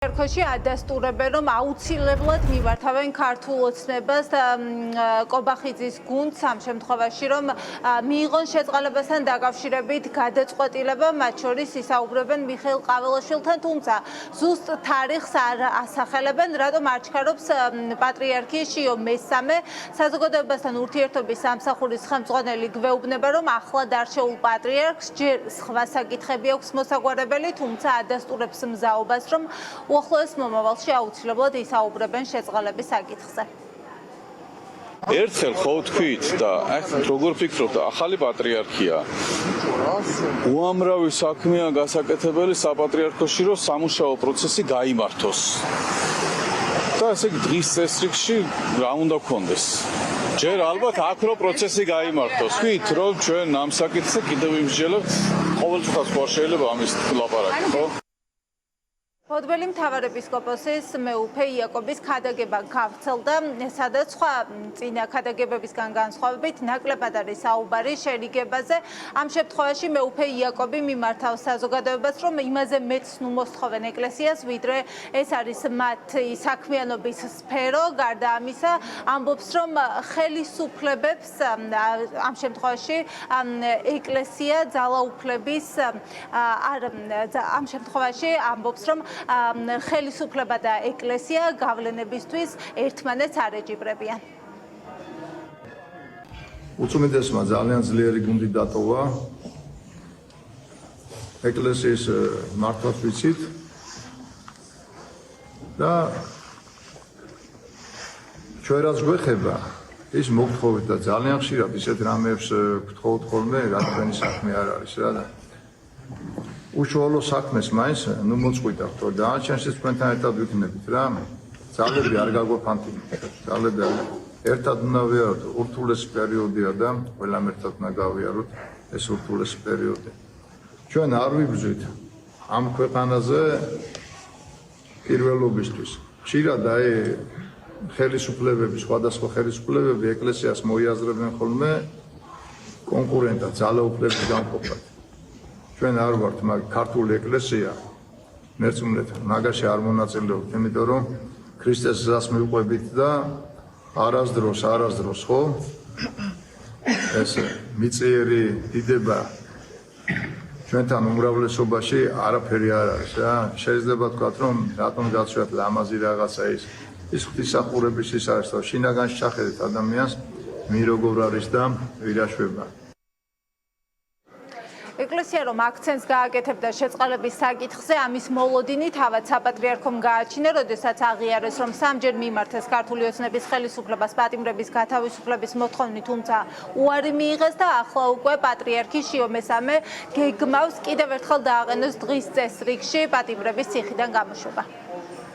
ერქოში ადასტურებენ, რომ აუცილებლად მიმართავენ ქართულ ოცნებას და კობახიძის გუნდს ამ შემთხვევაში, რომ მიიღონ შეწყალებასთან დაკავშირებით გადაწყვეტილება, მათ შორის ისაუბრებენ მიხეილ ყაველაშვილთან, თუმცა ზუსტ თარიღს არ ასახელებენ, რატომ არ ჩქარობს პატრიარქი შიო მესამე. საზოგადოებასთან ურთიერთობის სამსახურის ხელმძღვანელი გვეუბნება, რომ ახლად არჩეულ პატრიარქს ჯერ სხვა საკითხები აქვს მოსაგვარებელი, თუმცა ადასტურებს მზაობას, რომ უახლოეს მომავალში აუცილებლად ისაუბრებენ შეწყალების საკითხზე. ერთხელ ხო თქვით და როგორ ფიქრობთ, ახალი პატრიარქია უამრავი საქმეა გასაკეთებელი საპატრიარქოში, რომ სამუშაო პროცესი გაიმართოს. და ესე იგი დღის წესრიგში რა უნდა გქონდეს? ჯერ ალბათ აქ რო პროცესი გაიმართოს. ვით რომ ჩვენ ამ საკითხზე კიდევ იმსჯელებთ, ყოველთვის ხო შეიძლება ამის ლაპარაკი, ხო? მოდველი მთავარეპისკოპოსის მეუფე იაკობის ქადაგება გავრცელდა, სადაც სხვა წინა ქადაგებებისგან განსხვავებით ნაკლებად არის საუბარი შერიგებაზე. ამ შემთხვევაში მეუფე იაკობი მიმართავს საზოგადოებას, რომ იმაზე მეც ნუ მოსთხოვენ ეკლესიას, ვიდრე ეს არის მათი საქმიანობის სფერო. გარდა ამისა, ამბობს, რომ ხელისუფლებებს ამ შემთხვევაში ეკლესია ძალაუფლების ამ შემთხვევაში ამბობს, რომ ხელისუფლება და ეკლესია გავლენებისთვის ერთმანეთს არ ეჯიბრებიან. უწმიდესმა ძალიან ძლიერი გუნდი დატოვა. ეკლესიის მართვაც ვიცით და ჩვენ რაც გვეხება, ის მოგთხოვეთ და ძალიან ხშირად ისეთ რამებს გთხოვთ ხოლმე, რა თქვენი საქმე არ არის რა და უშუალო საქმეს მაინც ნუ მოწყვიტავთ, რომ დანარჩენშიც თქვენთან ერთად ვიქნებით რა. ძალები არ გაგვაფანტინოთ, ძალები ერთად უნდა ვიაროთ, ურთულესი პერიოდია და ყველამ ერთად უნდა გავიაროთ ეს ურთულესი პერიოდი. ჩვენ არ ვიბრძვით ამ ქვეყანაზე პირველობისთვის. ხშირად ხელისუფლებები, სხვადასხვა ხელისუფლებები ეკლესიას მოიაზრებენ ხოლმე კონკურენტად, ძალაუფლების გამყოფად. ჩვენ არ ვართ ქართული ეკლესია, მერწმუნეთ მაგაში არ მონაწილეობთ, იმიტომ რომ ქრისტეს გზას მივყვებით და არასდროს, ხო? ეს მიწიერი დიდება ჩვენთან უმრავლესობაში არაფერი არ არის რა. შეიძლება თქვათ, რომ რატომ გაცვიათ ლამაზი რაღაცა ის ღვთისმსახურების ის არის, რომ შინაგანში ჩახედეთ ადამიანს, მი როგორ არის და ვირაშვება. ეკლესია რომ აქცენტს გააკეთებდა შეწყალების საკითხზე, ამის მოლოდინი თავად საპატრიარქომ გააჩინა, როდესაც აღიარეს, რომ სამჯერ მიმართეს ქართული ოცნების ხელისუფლებას პატიმრების გათავისუფლების მოთხოვნით, თუმცა უარი მიიღეს და ახლა უკვე პატრიარქი შიო მესამე გეგმავს კიდევ ერთხელ დააყენოს დღის წესრიგში პატიმრების ციხიდან გამოშვება.